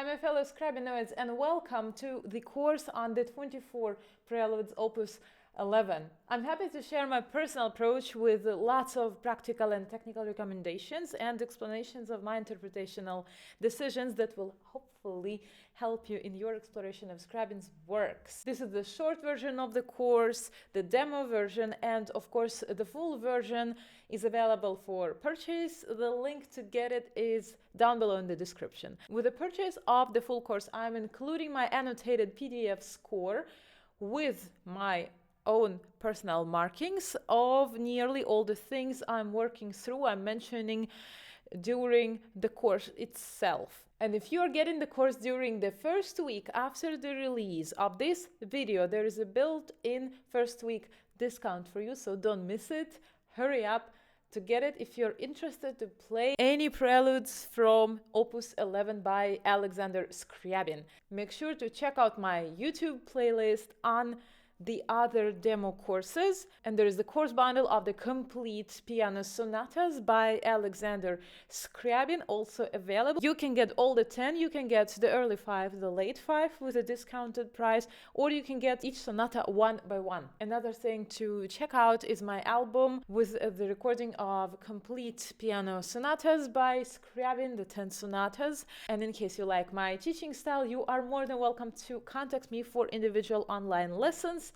my fellow Scriabinoids, and welcome to the course on the 24 Preludes Opus 11. I'm happy to share my personal approach with lots of practical and technical recommendations and explanations of my interpretational decisions that will hopefully help you in your exploration of Scriabin's works. This is the short version of the course, the demo version, and of course the full version is available for purchase. The link to get it is down below in the description. With the purchase of the full course, I'm including my annotated PDF score with my own personal markings of nearly all the things I'm working through, I'm mentioning during the course itself. And if you're getting the course during the first week after the release of this video, there is a built-in first week discount for you, so don't miss it. Hurry up to get it if you're interested to play any preludes from Opus 11 by Alexander Scriabin. Make sure to check out my YouTube playlist on the other demo courses, and there is the course bundle of the Complete Piano Sonatas by Alexander Scriabin also available. You can get all the 10, you can get the early 5, the late 5 with a discounted price, or you can get each sonata one by one. Another thing to check out is my album with the recording of Complete Piano Sonatas by Scriabin, the 10 sonatas. And in case you like my teaching style, you are more than welcome to contact me for individual online lessons.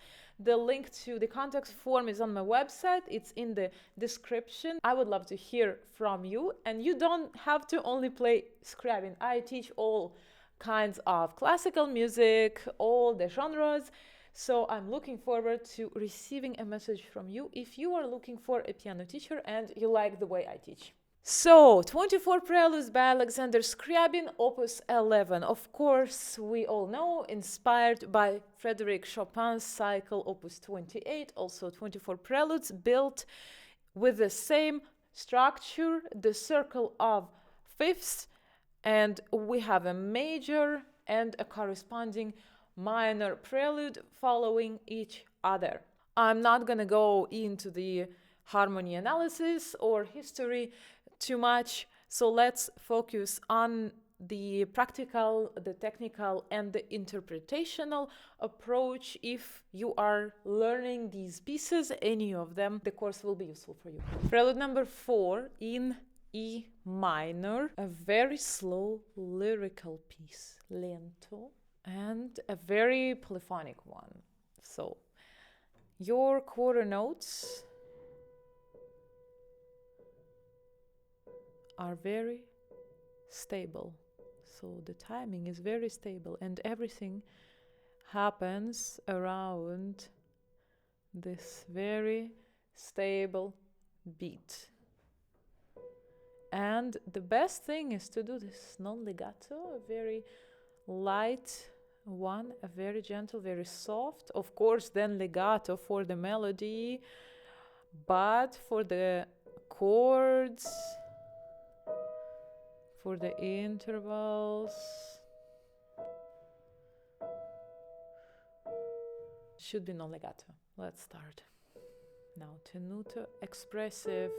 The link to the contact form is on my website. It's in the description. I would love to hear from you. And you don't have to only play Scriabin. I teach all kinds of classical music, all the genres. So I'm looking forward to receiving a message from you if you are looking for a piano teacher and you like the way I teach. So, 24 Preludes by Alexander Scriabin, Opus 11. Of course, we all know, inspired by Frédéric Chopin's cycle Opus 28, also 24 Preludes, built with the same structure, the circle of fifths, and we have a major and a corresponding minor prelude following each other. I'm not going to go into the harmony analysis or history too much, so let's focus on the practical, the technical, and the interpretational approach. If you are learning these pieces, any of them, the course will be useful for you. Prelude number 4 in E minor, a very slow lyrical piece, lento, and a very polyphonic one. So your quarter notes are very stable, so the timing is very stable and everything happens around this very stable beat. And the best thing is to do this non-legato, a very light one, a very gentle, very soft, of course then legato for the melody, but for the chords, for the intervals, should be non-legato. Let's start. Now tenuto, expressive,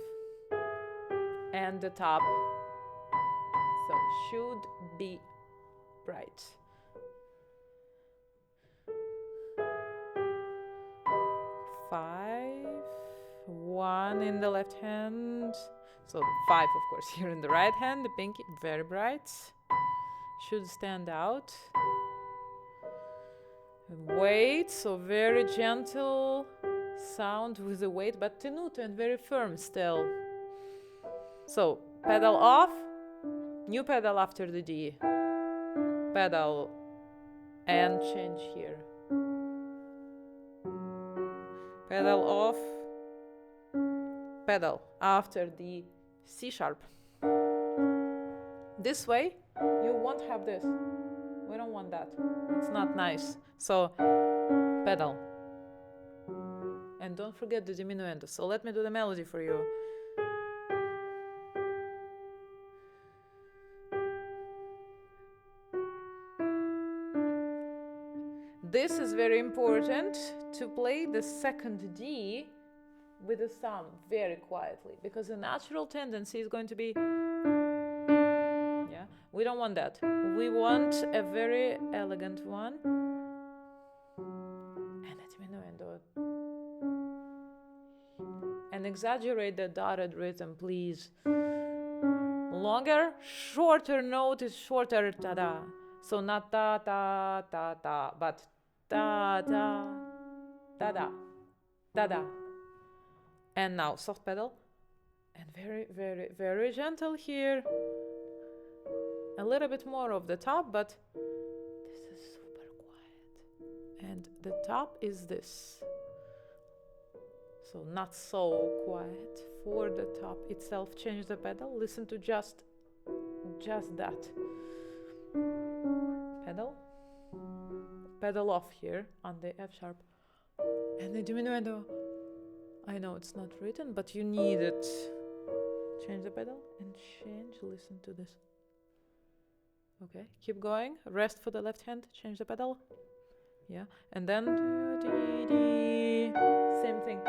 and the top. So should be bright. Five, 1 in the left hand. So 5, of course, here in the right hand, the pinky, very bright, should stand out. Weight, so very gentle sound with the weight, but tenuto and very firm still. So pedal off, new pedal after the D, pedal and change here. Pedal off, pedal after the C sharp. This way you won't have this. We don't want that. It's not nice. So pedal. And don't forget the diminuendo. So let me do the melody for you. This is very important to play the second D with the thumb very quietly, because the natural tendency is going to be, yeah, We don't want that. We want a very elegant one. And a diminuendo. And exaggerate the dotted rhythm, please. Longer, shorter note is shorter, ta-da. So not ta-ta-ta-ta, but ta-ta, ta-da, ta-da. And now soft pedal. And very, very, very gentle here. A little bit more of the top, but this is super quiet. And the top is this. So not so quiet. For the top itself, change the pedal. Listen to just that. Pedal off here on the F sharp. And the diminuendo. I know it's not written, but you need it. Change the pedal and change. Listen to this. Okay, keep going. Rest for the left hand. Change the pedal. Yeah, and then same thing.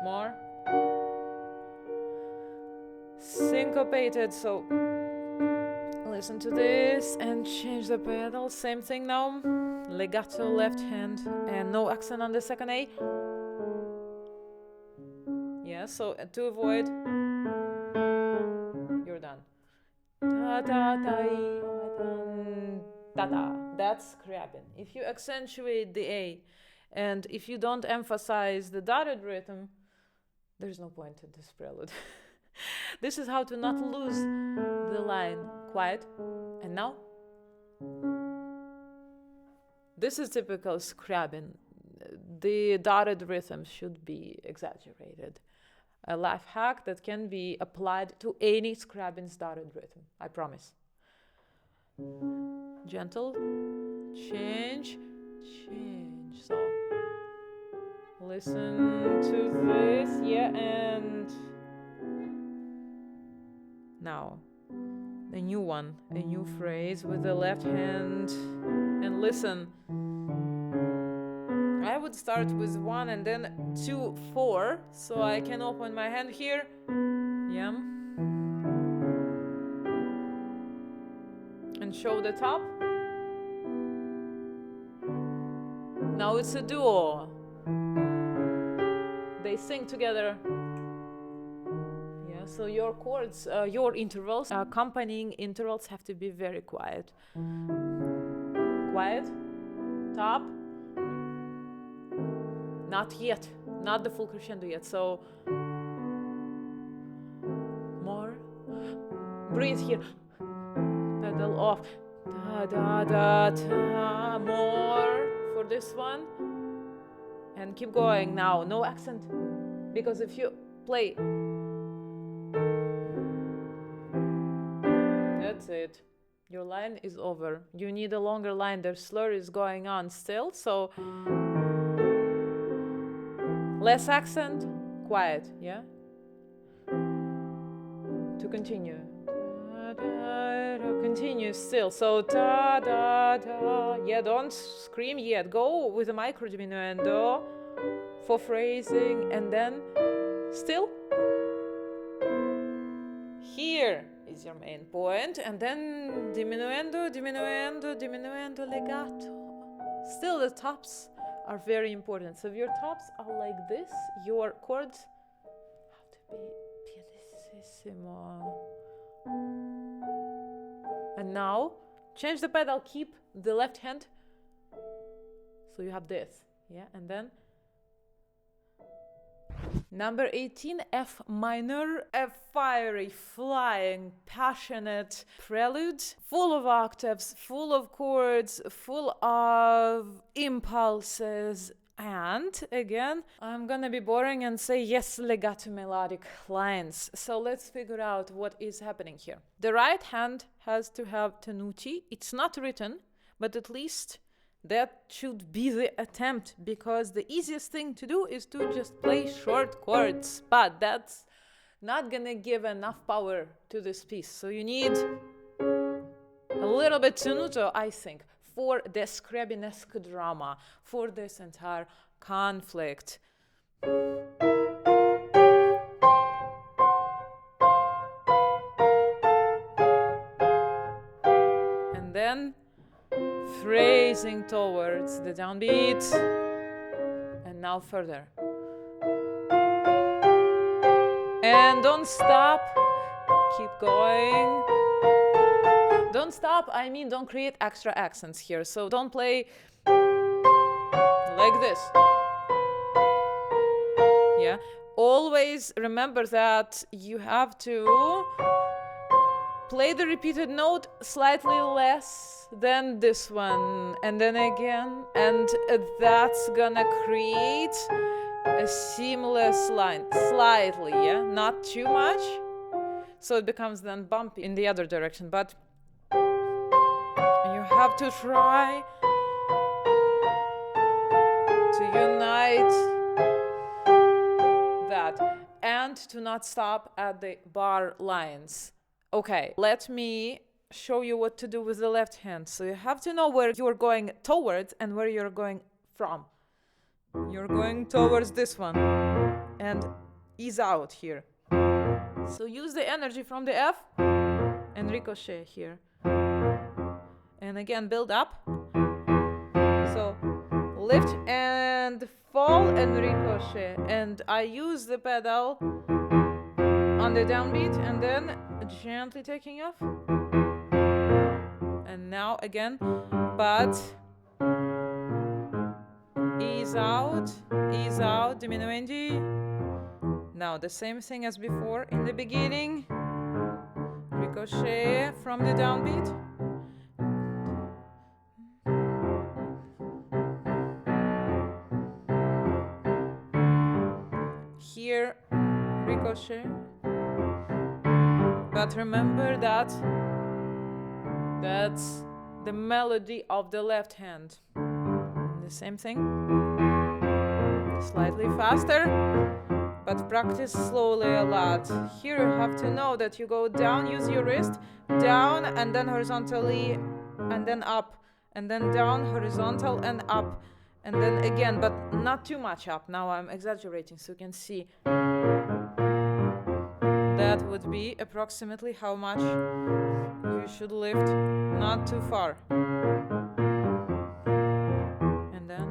More. Syncopated. So listen to this and change the pedal. Same thing now. Legato left hand and no accent on the second A. Yeah, so to avoid, you're done. Ta ta ta ta ta. That's Scriabin. If you accentuate the A, and if you don't emphasize the dotted rhythm, there's no point in this prelude. This is how to not lose the line. Quiet. And now? This is typical Scriabin. The dotted rhythm should be exaggerated. A life hack that can be applied to any Scriabin's dotted rhythm. I promise. Gentle. Change. Change. So listen to this. Yeah, and now a new one, a new phrase with the left hand. And listen, I would start with 1 and then 2, 4, so I can open my hand here. Yeah. And show the top. Now it's a duo. They sing together. Yeah, so your chords, your intervals, accompanying intervals have to be very quiet. Quiet. Top. Not yet. Not the full crescendo yet. So more. Breathe here. Pedal off. Da da da da. More for this one. And keep going now. No accent. Because if you play, that's it. Your line is over. You need a longer line. The slur is going on still. So less accent, quiet, yeah? To continue. Continue still. So da da da. Yeah, don't scream yet. Go with a micro diminuendo for phrasing, and then still. Here is your main point, and then diminuendo, diminuendo, diminuendo, legato. Still, the tops are very important. So if your tops are like this, your chords have to be pianissimo. And now, change the pedal, keep the left hand. So you have this, yeah, and then number 18, F minor, a fiery, flying, passionate prelude, full of octaves, full of chords, full of impulses. And again, I'm gonna be boring and say yes, legato melodic lines. So let's figure out what is happening here. The right hand has to have tenuti. It's not written, but at least that should be the attempt, because the easiest thing to do is to just play short chords, but that's not gonna give enough power to this piece. So you need a little bit tenuto, I think, for the Scriabinesque drama, for this entire conflict. then phrasing towards the downbeat, and now further. And don't stop, keep going. Don't stop, I mean don't create extra accents here, so don't play like this. Yeah, always remember that you have to play the repeated note slightly less than this one, and then again, and that's gonna create a seamless line, slightly, yeah, not too much, so it becomes then bumpy in the other direction, but you have to try to unite that and to not stop at the bar lines. Okay, let me show you what to do with the left hand. So you have to know where you're going towards and where you're going from. You're going towards this one and ease out here. So use the energy from the F and ricochet here. And again, build up. So lift and fall and ricochet. And I use the pedal on the downbeat and then gently taking off. And now again, but ease out, diminuendo. Now the same thing as before in the beginning. Ricochet from the downbeat. Here, ricochet. But remember that that's the melody of the left hand. The same thing. Slightly faster, but practice slowly a lot. Here you have to know that you go down, use your wrist, down and then horizontally, and then up, and then down, horizontal and up, and then again, but not too much up. Now I'm exaggerating so you can see. That would be approximately how much you should lift, not too far. And then,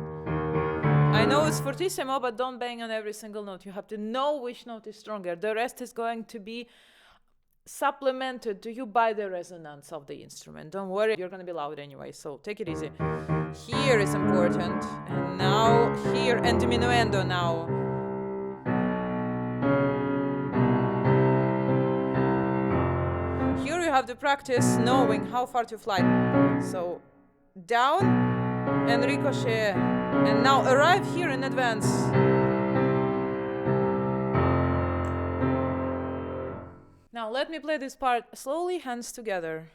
I know it's fortissimo, but don't bang on every single note. You have to know which note is stronger. The rest is going to be supplemented to you by the resonance of the instrument. Don't worry, you're going to be loud anyway, so take it easy. Here is important. And now here, and diminuendo now. Here you have to practice knowing how far to fly. So down and ricochet. And now arrive here in advance. Now let me play this part slowly, hands together.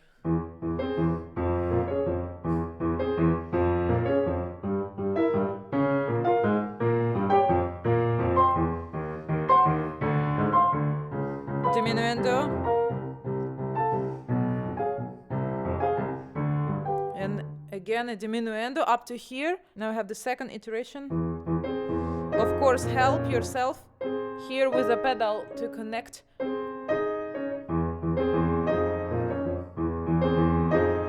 Diminuendo. And again a diminuendo up to here. Now I have the second iteration. Of course, help yourself here with the pedal to connect.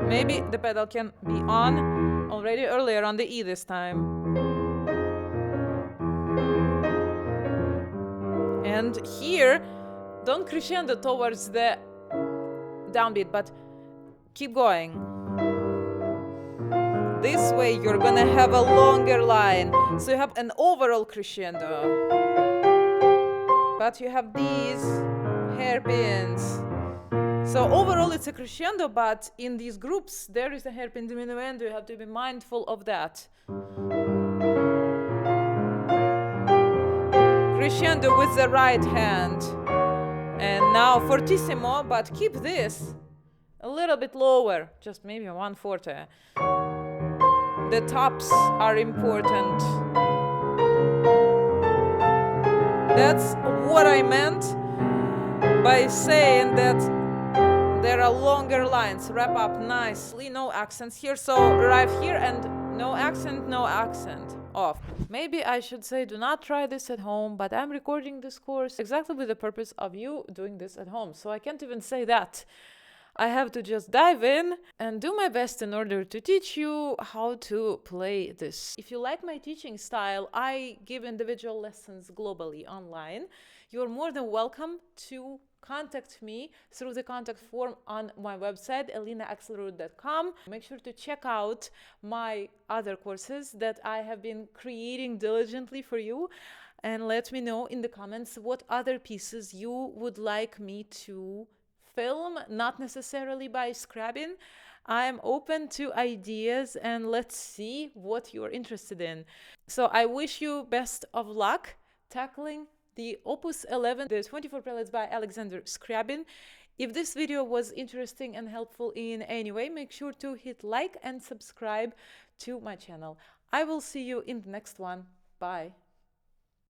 Maybe the pedal can be on already earlier on the E this time. And here, don't crescendo towards the downbeat, but keep going. This way you're gonna have a longer line, so you have an overall crescendo. But you have these hairpins. So overall it's a crescendo, but in these groups there is a hairpin diminuendo. You have to be mindful of that. Crescendo with the right hand. And now fortissimo, but keep this a little bit lower, just maybe 1/4. The tops are important. That's what I meant by saying that there are longer lines. Wrap up nicely, no accents here. So arrive here and no accent, off. Maybe I should say do not try this at home, but I'm recording this course exactly with the purpose of you doing this at home. So I can't even say that. I have to just dive in and do my best in order to teach you how to play this. If you like my teaching style, I give individual lessons globally online. You're more than welcome to contact me through the contact form on my website, elinaakselrud.com. Make sure to check out my other courses that I have been creating diligently for you. And let me know in the comments what other pieces you would like me to film, not necessarily by Scriabin. I am open to ideas and let's see what you're interested in. So I wish you best of luck tackling the Opus 11, the 24 Preludes by Alexander Scriabin. If this video was interesting and helpful in any way, make sure to hit like and subscribe to my channel. I will see you in the next one. Bye.